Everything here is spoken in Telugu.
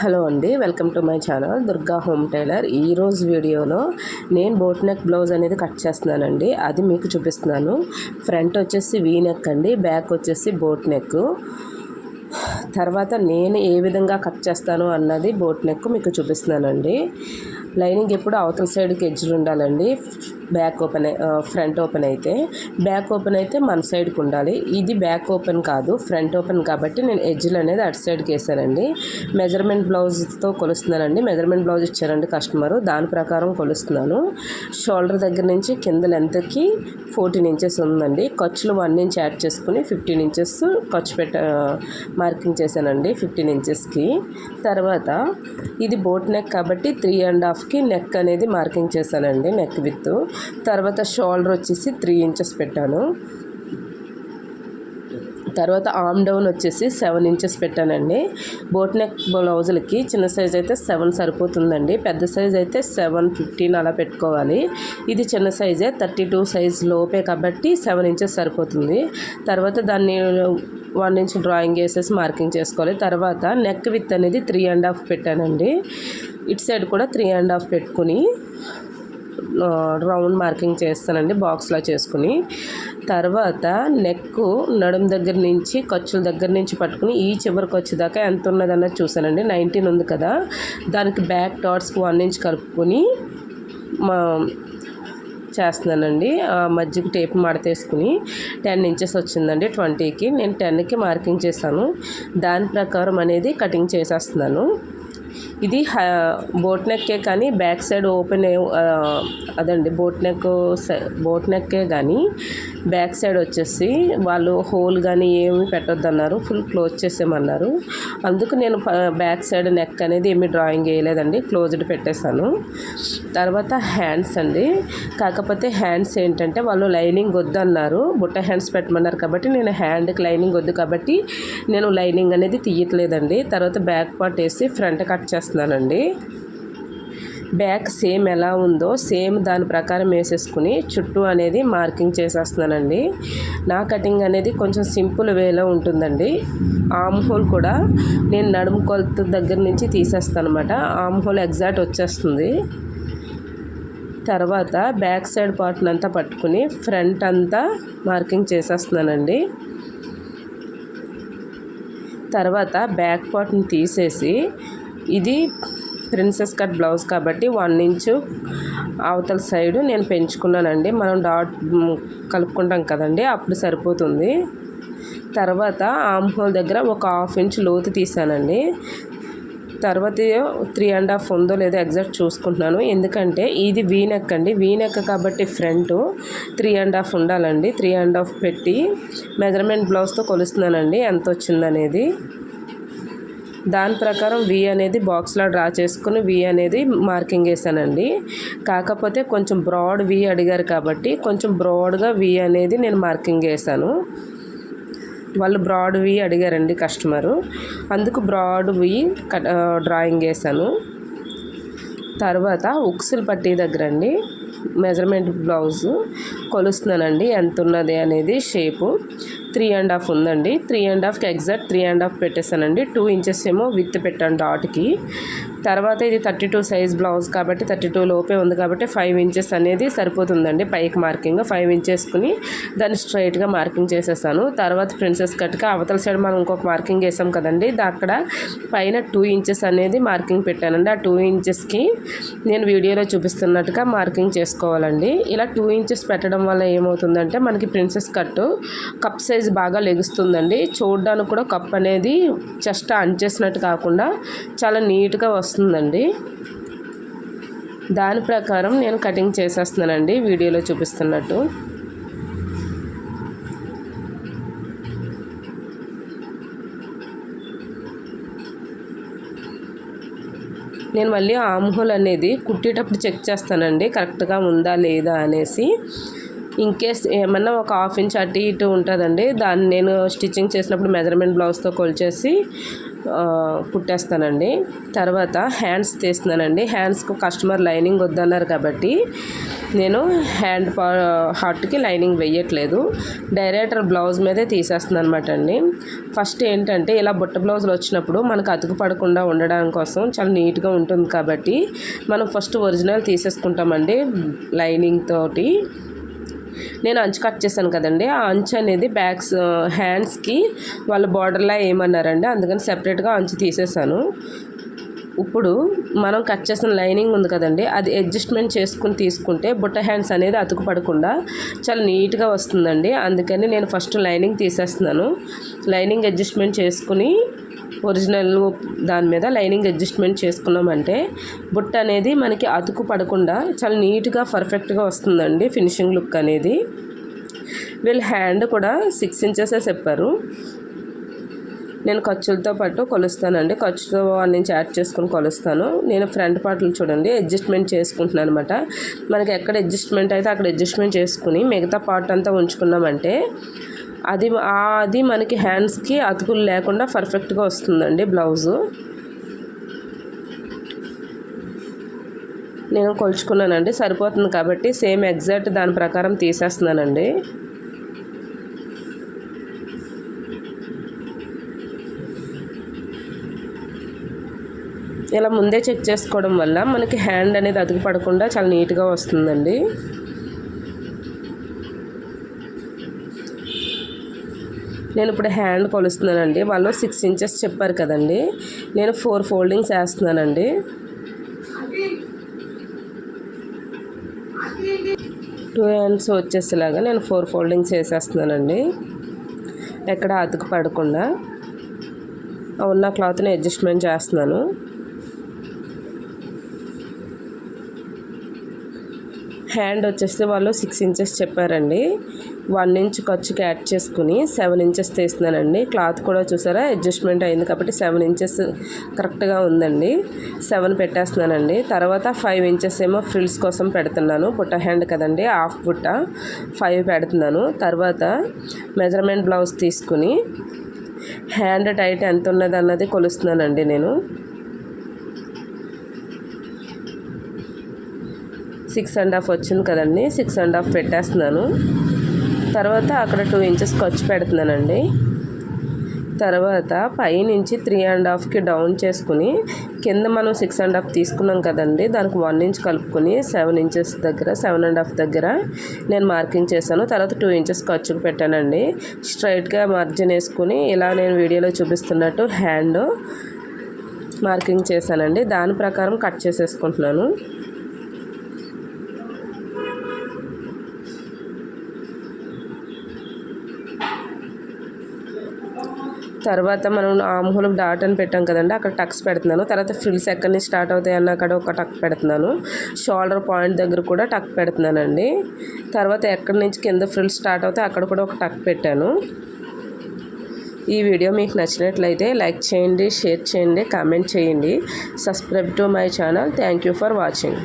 హలో అండి, welcome to my channel Durga home tailor. ఈరోజు వీడియోలో నేను బోట్ నెక్ బ్లౌజ్ అనేది కట్ చేస్తున్నానండి. అది మీకు చూపిస్తున్నాను. ఫ్రంట్ వచ్చేసి వీ నెక్ అండి, బ్యాక్ వచ్చేసి బోట్ నెక్. తర్వాత నేను ఏ విధంగా కట్ చేస్తాను అన్నది బోట్ నెక్ మీకు చూపిస్తున్నానండి. లైనింగ్ ఎప్పుడు అవతల సైడ్కి ఎడ్జ్లు ఉండాలండి. బ్యాక్ ఓపెన్ ఫ్రంట్ ఓపెన్ అయితే బ్యాక్ ఓపెన్ అయితే మన సైడ్కి ఉండాలి. ఇది బ్యాక్ ఓపెన్ కాదు, ఫ్రంట్ ఓపెన్ కాబట్టి నేను ఎడ్జ్లు అనేది అటు సైడ్కి వేసానండి. మెజర్మెంట్ బ్లౌజ్తో కొలుస్తున్నానండి. మెజర్మెంట్ బ్లౌజ్ ఇచ్చారండి కస్టమరు, దాని ప్రకారం కొలుస్తున్నాను. షోల్డర్ దగ్గర నుంచి కింద లెంత్కి 14 ఇంచెస్ ఉందండి. ఖర్చులు 1 ఇంచ్ యాడ్ చేసుకుని 15 ఇంచెస్ ఖర్చు మార్కింగ్ చేశానండి 15 ఇంచెస్కి. తర్వాత ఇది బోట్ నెక్ కాబట్టి 3.5కి నెక్ అనేది మార్కింగ్ చేశానండి, నెక్ విత్. తర్వాత షోల్డర్ వచ్చేసి 3 ఇంచెస్ పెట్టాను. తర్వాత ఆర్మ్ డౌన్ వచ్చేసి 7 ఇంచెస్ పెట్టానండి. బోట్ నెక్ బ్లౌజులకి చిన్న సైజ్ అయితే 7 సరిపోతుందండి, పెద్ద సైజ్ అయితే 7-15 అలా పెట్టుకోవాలి. ఇది చిన్న సైజే, 32 సైజ్ లోపే కాబట్టి 7 ఇంచెస్ సరిపోతుంది. తర్వాత దాన్ని 1 ఇంచ్ డ్రాయింగ్ వేసేసి మార్కింగ్ చేసుకోవాలి. తర్వాత నెక్ విత్ అనేది 3.5 పెట్టానండి. ఇటు సైడ్ కూడా 3.5 పెట్టుకుని రౌండ్ మార్కింగ్ చేస్తానండి, బాక్స్లా చేసుకుని. తర్వాత నెక్ నడుం దగ్గర నుంచి ఖర్చుల దగ్గర నుంచి పట్టుకుని ఈ చివరికి వచ్చేదాకా ఎంత ఉన్నదన్నది చూసానండి. 19 ఉంది కదా, దానికి బ్యాక్ డాట్స్కి 1 ఇంచ్ కలుపుకొని చేస్తున్నానండి. మధ్యకి టేప్ మడతేసుకుని 10 ఇంచెస్ వచ్చిందండి 20కి. నేను 10కి మార్కింగ్ చేశాను. దాని ప్రకారం అనేది కటింగ్ చేసేస్తున్నాను. ఇది బోట్ నెక్కే కానీ బ్యాక్ సైడ్ ఓపెన్ అదండి, బోట్ నెక్కే కానీ బ్యాక్ సైడ్ వచ్చేసి వాళ్ళు హోల్ కానీ ఏమి పెట్టొద్దన్నారు, ఫుల్ క్లోజ్ చేసేయమన్నారు. అందుకు నేను బ్యాక్ సైడ్ నెక్ అనేది ఏమి డ్రాయింగ్ వేయలేదండి, క్లోజ్డ్ పెట్టేశాను. తర్వాత హ్యాండ్స్ అండి, కాకపోతే హ్యాండ్స్ ఏంటంటే వాళ్ళు లైనింగ్ వద్దు అన్నారు, బుట్ట హ్యాండ్స్ పెట్టమన్నారు కాబట్టి నేను హ్యాండ్కి లైనింగ్ వద్దు కాబట్టి నేను లైనింగ్ అనేది తీయట్లేదండి. తర్వాత బ్యాక్ పార్ట్ వేసి ఫ్రంట్ కట్ చేస్తున్నానండి. బ్యాక్ సేమ్ ఎలా ఉందో సేమ్ దాని ప్రకారం వేసేసుకుని చుట్టూ అనేది మార్కింగ్ చేసేస్తున్నానండి. నా కటింగ్ అనేది కొంచెం సింపుల్ వేలో ఉంటుందండి. ఆర్మ్ హోల్ కూడా నేను నడుము కొలత దగ్గర నుంచి తీసేస్తాను అనమాట, ఆర్మ్ హోల్ ఎగ్జాక్ట్ వచ్చేస్తుంది. తర్వాత బ్యాక్ సైడ్ పార్ట్ని అంతా పట్టుకుని ఫ్రంట్ అంతా మార్కింగ్ చేసేస్తున్నానండి. తర్వాత బ్యాక్ పార్ట్ని తీసేసి, ఇది ప్రిన్సెస్ కట్ బ్లౌజ్ కాబట్టి 1 ఇంచు అవతల సైడు నేను పెంచుకున్నానండి. మనం డాట్ కలుపుకుంటాం కదండి, అప్పుడు సరిపోతుంది. తర్వాత ఆర్మ్ హోల్ దగ్గర ఒక 1/2 ఇంచ్ లోతు తీసానండి. తర్వాత 3.5 ఉందో లేదో ఎగ్జాక్ట్ చూసుకుంటున్నాను, ఎందుకంటే ఇది వీ నెక్ అండి. వీ నెక్ కాబట్టి ఫ్రంట్ 3.5 ఉండాలండి. 3.5 పెట్టి మెజర్మెంట్ బ్లౌజ్తో కొలుస్తున్నానండి ఎంత వచ్చిందనేది. దాని ప్రకారం వి అనేది బాక్స్లో డ్రా చేసుకుని వి అనేది మార్కింగ్ వేసానండి. కాకపోతే కొంచెం బ్రాడ్ వి అడిగారు కాబట్టి కొంచెం బ్రాడ్గా వి అనేది నేను మార్కింగ్ వేసాను. వాళ్ళు బ్రాడ్ వి అడిగారండి కస్టమరు, అందుకు బ్రాడ్ వి డ్రాయింగ్ వేసాను. తర్వాత ఉక్సులు పట్టీ దగ్గర అండి మెజర్మెంట్ బ్లౌజు కొలుస్తున్నానండి ఎంత ఉన్నది అనేది. షేపు 3.5 ఉందండి, 3.5కి ఎగ్జాక్ట్ 3.5 పెట్టేశానండి. 2 ఇంచెస్ ఏమో విత్ పెట్టాను డాట్కి. తర్వాత ఇది 32 సైజ్ బ్లౌజ్ కాబట్టి 32 లోపే ఉంది కాబట్టి 5 ఇంచెస్ అనేది సరిపోతుందండి పైకి మార్కింగ్. 5 ఇంచెస్కుని దాన్ని స్ట్రైట్గా మార్కింగ్ చేసేసాను. తర్వాత ప్రిన్సెస్ కట్గా అవతల సైడ్ మనం ఇంకొక మార్కింగ్ వేసాం కదండి, అక్కడ పైన 2 ఇంచెస్ అనేది మార్కింగ్ పెట్టానండి. ఆ 2 ఇంచెస్కి నేను వీడియోలో చూపిస్తున్నట్టుగా మార్కింగ్ చేసుకోవాలండి. ఇలా 2 ఇంచెస్ పెట్టడం వల్ల ఏమవుతుందంటే మనకి ప్రిన్సెస్ కప్ సైజ్ బాగా లెగుస్తుందండి. చూడడానికి కూడా కప్ అనేది చెస్ట్ అంచేసినట్టు కాకుండా చాలా నీట్గా వస్తుందండి. దాని ప్రకారం నేను కటింగ్ చేసేస్తున్నానండి వీడియోలో చూపిస్తున్నట్టు. నేను మళ్ళీ ఆర్మ్ హోల్ అనేది కుట్టేటప్పుడు చెక్ చేస్తానండి కరెక్ట్గా ఉందా లేదా అనేసి. ఇన్కేస్ ఏమన్నా ఒక 1/2 ఇంచ్ అటు ఇటు ఉంటుందండి, దాన్ని నేను స్టిచ్చింగ్ చేసినప్పుడు మెజర్మెంట్ బ్లౌజ్తో కొలిచేసి కుట్టేస్తానండి. తర్వాత హ్యాండ్స్ తీస్తున్నానండి. హ్యాండ్స్కు కస్టమర్ లైనింగ్ వద్దన్నారు కాబట్టి నేను హార్ట్కి లైనింగ్ వేయట్లేదు, డైరెక్టర్ బ్లౌజ్ మీదే తీసేస్తున్నాను అనమాట అండి. ఫస్ట్ ఏంటంటే ఇలా బుట్ట బ్లౌజులు వచ్చినప్పుడు మనకు అతుకు పడకుండా ఉండడం కోసం చాలా నీట్గా ఉంటుంది కాబట్టి మనం ఫస్ట్ ఒరిజినల్ తీసేసుకుంటామండి లైనింగ్ తోటి. నేను అంచు కట్ చేశాను కదండి, ఆ అంచు అనేది హ్యాండ్స్కి వాళ్ళు బార్డర్లా ఏమన్నారండి, అందుకని సెపరేట్గా అంచు తీసేసాను. ఇప్పుడు మనం కట్ చేసిన లైనింగ్ ఉంది కదండి, అది అడ్జస్ట్మెంట్ చేసుకుని తీసుకుంటే బుట్ట హ్యాండ్స్ అనేది అతుకు పడకుండా చాలా నీట్గా వస్తుందండి. అందుకని నేను ఫస్ట్ లైనింగ్ తీసేస్తున్నాను. లైనింగ్ అడ్జస్ట్మెంట్ చేసుకుని ఒరిజినల్ దాని మీద లైనింగ్ అడ్జస్ట్మెంట్ చేసుకున్నామంటే బుట్ట అనేది మనకి అతుకు పడకుండా చాలా నీట్గా పర్ఫెక్ట్గా వస్తుందండి ఫినిషింగ్ లుక్ అనేది. వీళ్ళు హ్యాండ్ కూడా 6 ఇంచెస్ చెప్పారు. నేను ఖర్చులతో పాటు కొలుస్తానండి, ఖర్చుతో 1 ఇంచ్ యాడ్ చేసుకుని కొలుస్తాను. నేను ఫ్రంట్ పార్ట్లు చూడండి అడ్జస్ట్మెంట్ చేసుకుంటున్నాను అనమాట. మనకి ఎక్కడ అడ్జస్ట్మెంట్ అయితే అక్కడ అడ్జస్ట్మెంట్ చేసుకుని మిగతా పార్ట్ అంతా ఉంచుకున్నామంటే అది మనకి హ్యాండ్స్కి అతుకులు లేకుండా పర్ఫెక్ట్గా వస్తుందండి బ్లౌజు. నేను కొలుచుకున్నానండి, సరిపోతుంది కాబట్టి సేమ్ ఎగ్జాక్ట్ దాని ప్రకారం తీసేస్తున్నానండి. ఇలా ముందే చెక్ చేసుకోవడం వల్ల మనకి హ్యాండ్ అనేది అతుకు పడకుండా చాలా నీట్గా వస్తుందండి. నేను ఇప్పుడు హ్యాండ్ కొలుస్తున్నానండి. వాళ్ళు 6 ఇంచెస్ చెప్పారు కదండి, నేను 4 ఫోల్డింగ్స్ వేస్తున్నానండి. టూ హ్యాండ్స్ వచ్చేసేలాగా నేను 4 ఫోల్డింగ్స్ వేసేస్తున్నానండి, ఎక్కడ అతుకు పడకుండా ఉన్న క్లాత్ని అడ్జస్ట్మెంట్ చేస్తున్నాను. హ్యాండ్ వచ్చేస్తే వాళ్ళు 6 ఇంచెస్ చెప్పారండి, 1 ఇంచ్ ఖర్చుకి యాడ్ చేసుకుని 7 ఇంచెస్ తీస్తున్నానండి. క్లాత్ కూడా చూసారా అడ్జస్ట్మెంట్ అయింది కాబట్టి 7 ఇంచెస్ కరెక్ట్గా ఉందండి. 7 పెట్టేస్తున్నానండి. తర్వాత 5 ఇంచెస్ ఏమో ఫ్రిల్స్ కోసం పెడుతున్నాను, బుట్ట హ్యాండ్ కదండి, హాఫ్ బుట్ట 5 పెడుతున్నాను. తర్వాత మెజర్మెంట్ బ్లౌజ్ తీసుకుని హ్యాండ్ టైట్ ఎంత ఉన్నది అన్నది కొలుస్తున్నానండి. నేను 6.5 వచ్చింది కదండి, 6.5 పెట్టేస్తున్నాను. తర్వాత అక్కడ 2 ఇంచెస్ ఖర్చు పెడుతున్నానండి. తర్వాత పైనుంచి 3.5కి డౌన్ చేసుకుని కింద మనం 6.5 తీసుకున్నాం కదండి, దానికి 1 ఇంచ్ కలుపుకొని 7 ఇంచెస్ దగ్గర 7.5 దగ్గర నేను మార్కింగ్ చేశాను. తర్వాత 2 ఇంచెస్ ఖర్చుకు పెట్టానండి. స్ట్రైట్గా మార్జిన్ వేసుకుని ఇలా నేను వీడియోలో చూపిస్తున్నట్టు హ్యాండ్ మార్కింగ్ చేశానండి. దాని ప్రకారం కట్ చేసేసుకుంటున్నాను. తర్వాత మనం ఆమ్హోల్ డాట్ అని పెట్టాం కదండి, అక్కడ టక్స్ పెడుతున్నాను. తర్వాత ఫ్రిల్స్ ఎక్కడి నుంచి స్టార్ట్ అవుతాయి అన్న అక్కడ ఒక టక్ పెడుతున్నాను. షోల్డర్ పాయింట్ దగ్గర కూడా టక్ పెడుతున్నానండి. తర్వాత ఎక్కడి నుంచి కింద ఫ్రిల్స్ స్టార్ట్ అవుతాయి అక్కడ కూడా ఒక టక్ పెట్టాను. ఈ వీడియో మీకు నచ్చినట్లయితే లైక్ చేయండి, షేర్ చేయండి, కామెంట్ చేయండి. Subscribe to my channel. Thank you for watching.